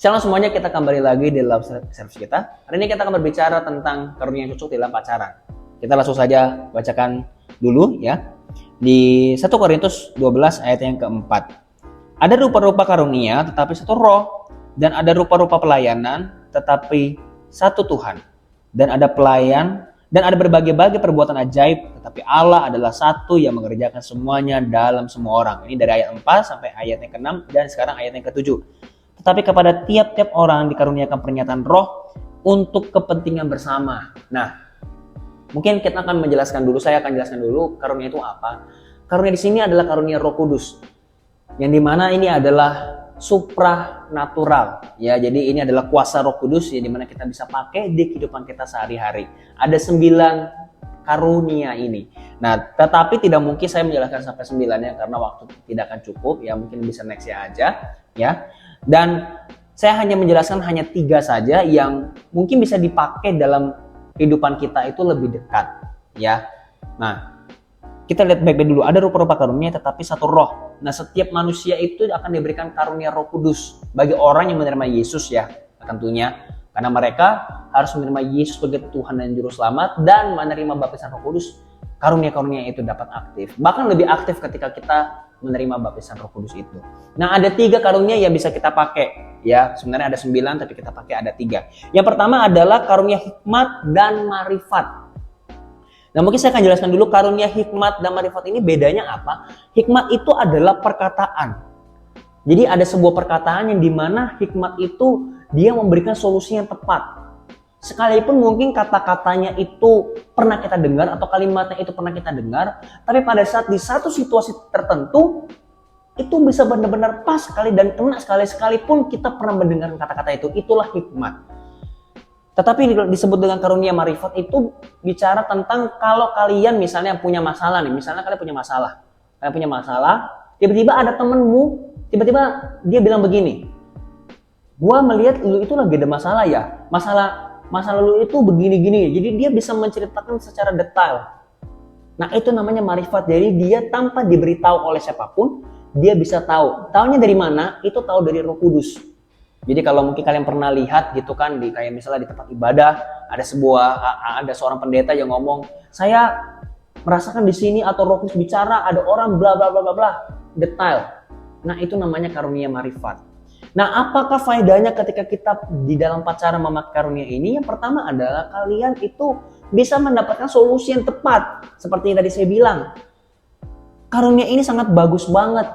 Shalom semuanya, kita kembali lagi di dalam service kita. Hari ini kita akan berbicara tentang karunia yang cocok dalam pacaran. Kita langsung saja bacakan dulu ya. Di 1 Korintus 12 ayat yang keempat. Ada rupa-rupa karunia tetapi satu roh, dan ada rupa-rupa pelayanan tetapi satu Tuhan. Dan ada pelayan dan ada berbagai-bagai perbuatan ajaib, tetapi Allah adalah satu yang mengerjakan semuanya dalam semua orang. Ini dari ayat 4 sampai ayat yang ke-6 dan sekarang ayat yang ke-7. Tetapi kepada tiap-tiap orang dikaruniakan pernyataan roh untuk kepentingan bersama. Nah, mungkin kita akan menjelaskan dulu, saya akan jelaskan dulu karunia itu apa. Karunia di sini adalah karunia Roh Kudus. Yang dimana ini adalah supranatural. Ya, jadi ini adalah kuasa Roh Kudus yang dimana kita bisa pakai di kehidupan kita sehari-hari. Ada 9 karunia ini. Nah, tetapi tidak mungkin saya menjelaskan sampai 9-nya karena waktu tidak akan cukup. Ya, mungkin bisa next aja. Ya. Dan saya hanya menjelaskan hanya 3 saja yang mungkin bisa dipakai dalam kehidupan kita itu lebih dekat, ya. Nah, kita lihat baik-baik dulu. Ada rupa-rupa karunia tetapi satu roh. Nah, setiap manusia itu akan diberikan karunia Roh Kudus bagi orang yang menerima Yesus, ya, tentunya. Karena mereka harus menerima Yesus sebagai Tuhan dan Juru Selamat dan menerima baptisan Roh Kudus. Karunia-karunia itu dapat aktif. Bahkan lebih aktif ketika kita menerima baptisan Roh Kudus itu. Nah, ada 3 karunia yang bisa kita pakai. Ya, sebenarnya ada 9 tapi kita pakai ada 3. Yang pertama adalah karunia hikmat dan marifat. Nah, mungkin saya akan jelaskan dulu karunia hikmat dan marifat ini bedanya apa. Hikmat itu adalah perkataan. Jadi ada sebuah perkataan yang dimana hikmat itu dia memberikan solusi yang tepat. Sekalipun mungkin kata-katanya itu pernah kita dengar atau kalimatnya itu pernah kita dengar, tapi pada saat di satu situasi tertentu itu bisa benar-benar pas sekali dan kena sekali, sekalipun kita pernah mendengar kata-kata itu. Itulah hikmat. Tetapi disebut dengan karunia marifat itu bicara tentang kalau kalian misalnya punya masalah nih, misalnya kalian punya masalah, tiba-tiba ada temenmu, tiba-tiba dia bilang begini, gua melihat lu itu lagi ada masalah ya, masalah lu itu begini-gini. Jadi dia bisa menceritakan secara detail. Nah, itu namanya marifat. Jadi dia tanpa diberitahu oleh siapapun, dia bisa tahu. Taunya dari mana? Itu tahu dari Roh Kudus. Jadi kalau mungkin kalian pernah lihat gitu kan, di kayak misalnya di tempat ibadah ada seorang pendeta yang ngomong, saya merasakan di sini atau Roh Kudus bicara, ada orang bla bla bla bla bla, detail. Nah, itu namanya karunia marifat. Nah, apakah faedahnya ketika kita di dalam pacaran memakai karunia ini? Yang pertama adalah kalian itu bisa mendapatkan solusi yang tepat. Seperti yang tadi saya bilang, karunia ini sangat bagus banget.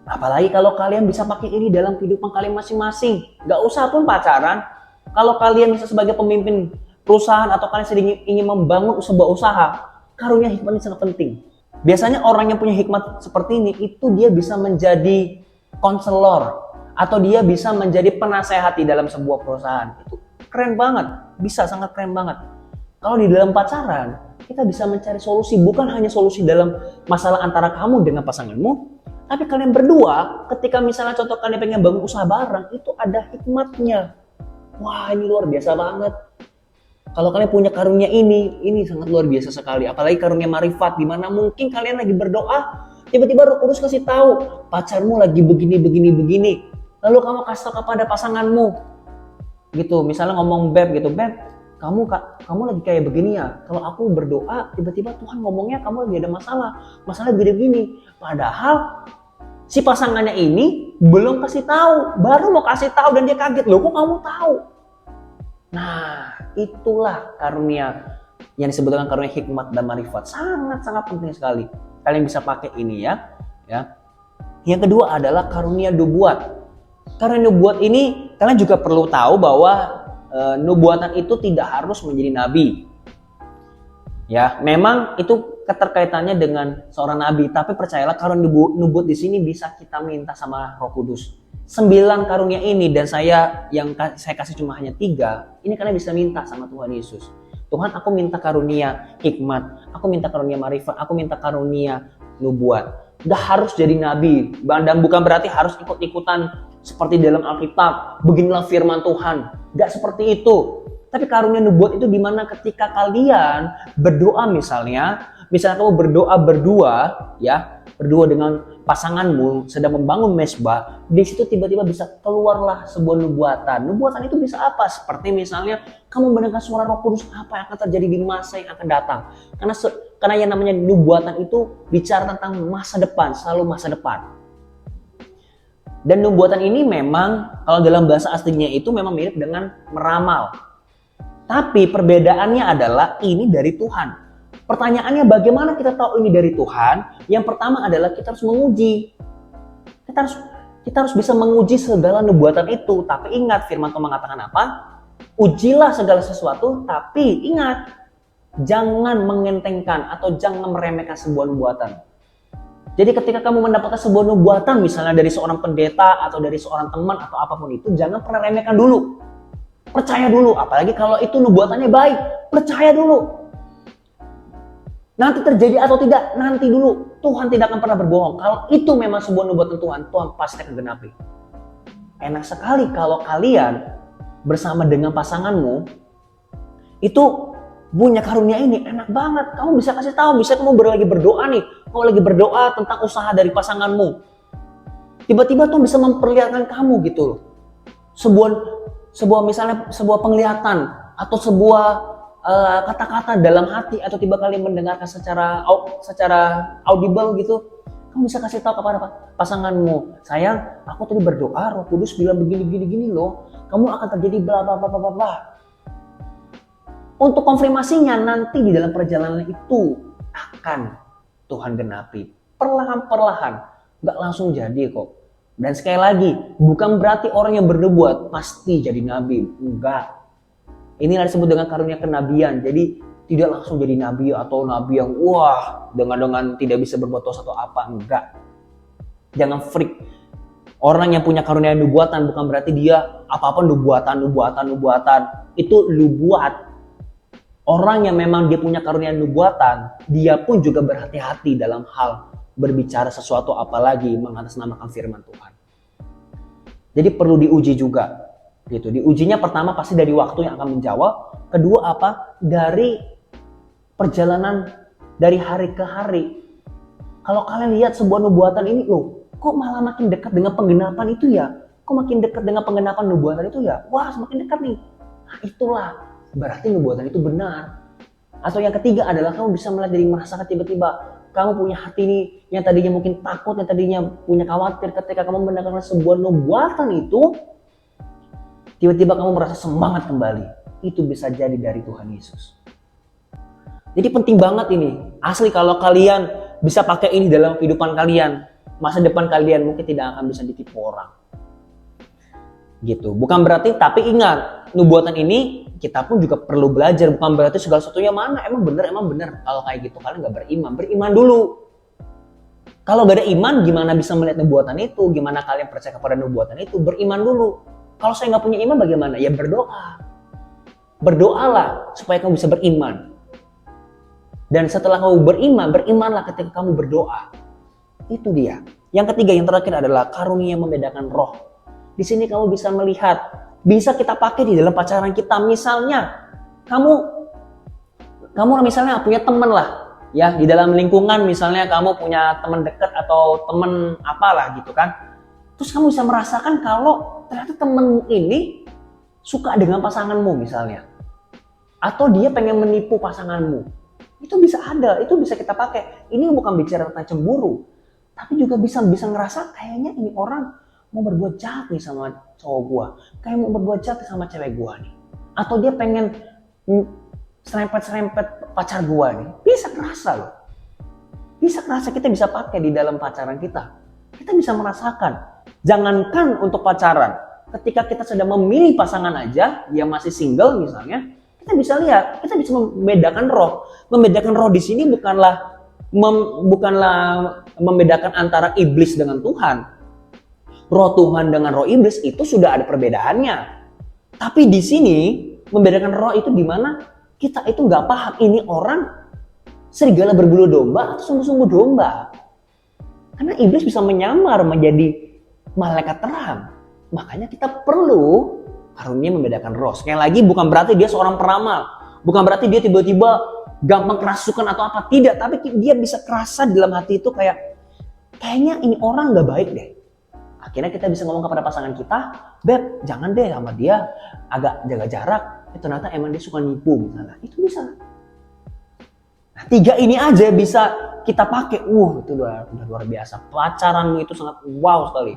Apalagi kalau kalian bisa pakai ini dalam kehidupan kalian masing-masing. Gak usah pun pacaran. Kalau kalian bisa sebagai pemimpin perusahaan atau kalian sedang ingin membangun sebuah usaha, karunia hikmat ini sangat penting. Biasanya orang yang punya hikmat seperti ini, itu dia bisa menjadi konselor atau dia bisa menjadi penasehat di dalam sebuah perusahaan. Itu keren banget, bisa sangat keren banget. Kalau di dalam pacaran, kita bisa mencari solusi, bukan hanya solusi dalam masalah antara kamu dengan pasanganmu, tapi kalian berdua, ketika misalnya contoh kalian pengen bangun usaha bareng, itu ada hikmatnya. Wah, ini luar biasa banget. Kalau kalian punya karunia ini sangat luar biasa sekali. Apalagi karunia marifat, di mana mungkin kalian lagi berdoa, tiba-tiba Roh Kudus kasih tahu, pacarmu lagi begini. Lalu kamu kasih tahu kepada pasanganmu, gitu. Misalnya ngomong Beb gitu, Beb, kamu lagi kayak begini ya. Kalau aku berdoa, tiba-tiba Tuhan ngomongnya kamu lagi ada masalah begini. Padahal si pasangannya ini belum kasih tahu, baru mau kasih tahu dan dia kaget, loh kok kamu tahu? Nah, itulah karunia yang disebut dengan karunia hikmat dan marifat. Sangat-sangat penting sekali. Kalian bisa pakai ini ya. Yang kedua adalah karunia nubuat. Karunia nubuat ini kalian juga perlu tahu bahwa nubuatan itu tidak harus menjadi nabi. Ya, memang itu keterkaitannya dengan seorang nabi, tapi percayalah karunia nubuat di sini bisa kita minta sama Roh Kudus. 9 karunia ini dan saya kasih cuma hanya 3. Ini kalian bisa minta sama Tuhan Yesus. Tuhan, aku minta karunia hikmat, aku minta karunia marifat, aku minta karunia nubuat. Gak harus jadi nabi, dan bukan berarti harus ikut-ikutan seperti dalam Alkitab, beginilah firman Tuhan. Gak seperti itu. Tapi karunia nubuat itu dimana ketika kalian berdoa misalnya kamu berdoa berdua, ya, berdua dengan pasanganmu sedang membangun mesbah, di situ tiba-tiba bisa keluarlah sebuah nubuatan. Nubuatan itu bisa apa? Seperti misalnya kamu mendengar suara Roh Kudus, apa yang akan terjadi di masa yang akan datang. Karena yang namanya nubuatan itu bicara tentang masa depan, selalu masa depan. Dan nubuatan ini memang kalau dalam bahasa aslinya itu memang mirip dengan meramal. Tapi perbedaannya adalah ini dari Tuhan. Pertanyaannya bagaimana kita tahu ini dari Tuhan? Yang pertama adalah kita harus menguji. Kita harus bisa menguji segala nubuatan itu. Tapi ingat firman Tuhan mengatakan apa? Ujilah segala sesuatu, tapi ingat jangan mengentengkan atau jangan meremehkan sebuah nubuatan. Jadi ketika kamu mendapatkan sebuah nubuatan misalnya dari seorang pendeta atau dari seorang teman atau apapun itu, jangan pernah remehkan dulu. Percaya dulu, apalagi kalau itu nubuatannya baik, percaya dulu. Nanti terjadi atau tidak, nanti dulu. Tuhan tidak akan pernah berbohong. Kalau itu memang sebuah nubuatan Tuhan, Tuhan pasti akan genapi. Enak sekali kalau kalian bersama dengan pasanganmu, itu punya karunia ini, enak banget. Kamu bisa kasih tahu, bisa kamu lagi berdoa nih. Kamu lagi berdoa tentang usaha dari pasanganmu. Tiba-tiba Tuhan bisa memperlihatkan kamu gitu loh. Sebuah penglihatan atau sebuah kata-kata dalam hati atau tiba kali mendengarkan secara audible gitu, kamu bisa kasih tahu kepada pasanganmu, sayang, aku tadi berdoa, Roh Kudus bilang begini loh, kamu akan terjadi bla bla bla bla bla. Untuk konfirmasinya nanti di dalam perjalanan itu akan Tuhan genapi perlahan-perlahan, nggak langsung jadi kok. Dan sekali lagi, bukan berarti orang yang bernubuat pasti jadi nabi, enggak. Inilah disebut dengan karunia kenabian. Jadi tidak langsung jadi nabi atau nabi yang dengan tidak bisa berbuat dosa atau apa, enggak. Jangan freak. Orang yang punya karunia nubuatan bukan berarti dia apa-apa nubuatan. Itu nubuat. Orang yang memang dia punya karunia nubuatan, dia pun juga berhati-hati dalam hal berbicara sesuatu apalagi mengatasnamakan firman Tuhan. Jadi perlu diuji juga. Gitu. Diujinya pertama pasti dari waktu yang akan menjawab, kedua apa? Dari perjalanan dari hari ke hari. Kalau kalian lihat sebuah nubuatan ini, loh, kok malah makin dekat dengan penggenapan itu ya? Kok makin dekat dengan penggenapan nubuatan itu ya? Wah, semakin dekat nih. Nah, itulah berarti nubuatan itu benar. Atau yang ketiga adalah kamu bisa melihat dari merasakan tiba-tiba kamu punya hati ini yang tadinya mungkin takut, yang tadinya punya khawatir, ketika kamu mendengarkan sebuah nubuatan itu, tiba-tiba kamu merasa semangat kembali. Itu bisa jadi dari Tuhan Yesus. Jadi penting banget ini. Asli kalau kalian bisa pakai ini dalam kehidupan kalian, masa depan kalian mungkin tidak akan bisa ditipu orang. Gitu. Bukan berarti, tapi ingat, nubuatan ini kita pun juga perlu belajar. Bukan berarti segala sesuatunya mana, emang benar. Kalau kayak gitu kalian gak beriman. Beriman dulu. Kalau gak ada iman, gimana bisa melihat nubuatan itu? Gimana kalian percaya kepada nubuatan itu? Beriman dulu. Kalau saya nggak punya iman bagaimana? Ya berdoa. Berdoalah supaya kamu bisa beriman. Dan setelah kamu beriman, berimanlah ketika kamu berdoa. Itu dia. Yang ketiga, yang terakhir adalah karunia membedakan roh. Di sini kamu bisa melihat, bisa kita pakai di dalam pacaran kita. Misalnya, kamu misalnya punya teman lah, ya di dalam lingkungan misalnya kamu punya teman dekat atau teman apalah gitu kan. Terus kamu bisa merasakan kalau ternyata temen ini suka dengan pasanganmu misalnya. Atau dia pengen menipu pasanganmu. Itu bisa ada, itu bisa kita pakai. Ini bukan bicara tentang cemburu. Tapi juga bisa ngerasa kayaknya ini orang mau berbuat jahat nih sama cowok gua. Kayak mau berbuat jahat sama cewek gua nih. Atau dia pengen serempet pacar gua nih. Bisa kerasa loh. Bisa kerasa, kita bisa pakai di dalam pacaran kita. Kita bisa merasakan. Jangankan untuk pacaran, ketika kita sedang memilih pasangan aja, yang masih single misalnya, kita bisa lihat, kita bisa membedakan roh. Membedakan roh di sini bukanlah membedakan antara iblis dengan Tuhan. Roh Tuhan dengan roh iblis itu sudah ada perbedaannya. Tapi di sini membedakan roh itu di mana kita itu nggak paham ini orang serigala berbulu domba atau sungguh-sungguh domba. Karena iblis bisa menyamar menjadi malaikat terang. Makanya kita perlu karunia membedakan roh. Sekali lagi bukan berarti dia seorang peramal. Bukan berarti dia tiba-tiba gampang kerasukan atau apa. Tidak, tapi dia bisa kerasa dalam hati itu kayak kayaknya ini orang nggak baik deh. Akhirnya kita bisa ngomong kepada pasangan kita, Beb, jangan deh sama dia, agak jaga jarak. Ternyata emang dia suka nipu misalnya. Itu bisa. Nah, 3 ini aja bisa kita pakai. Itu udah luar biasa. Pacaranmu itu sangat wow sekali.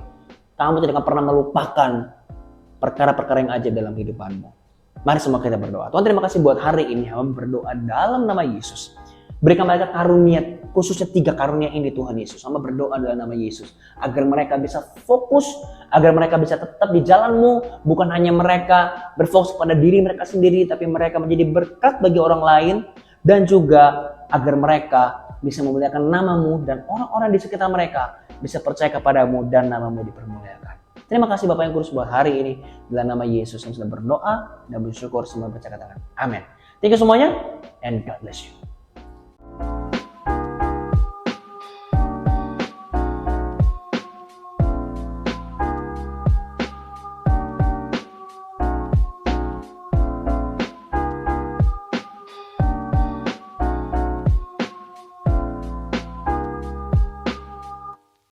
Kamu tidak akan pernah melupakan perkara-perkara yang ajaib dalam kehidupanmu. Mari semua kita berdoa. Tuhan, terima kasih buat hari ini. Hamba berdoa dalam nama Yesus. Berikan mereka karunia, khususnya 3 karunia ini Tuhan Yesus. Hamba berdoa dalam nama Yesus. Agar mereka bisa fokus, agar mereka bisa tetap di jalan-Mu. Bukan hanya mereka berfokus pada diri mereka sendiri, tapi mereka menjadi berkat bagi orang lain. Dan juga agar mereka bisa memuliakan nama-Mu dan orang-orang di sekitar mereka bisa percaya kepadamu dan nama-Mu dipermuliakan. Terima kasih Bapak yang kudus buat hari ini. Dalam nama Yesus yang sudah berdoa dan bersyukur semua baca katakan. Amin. Thank you semuanya and God bless you.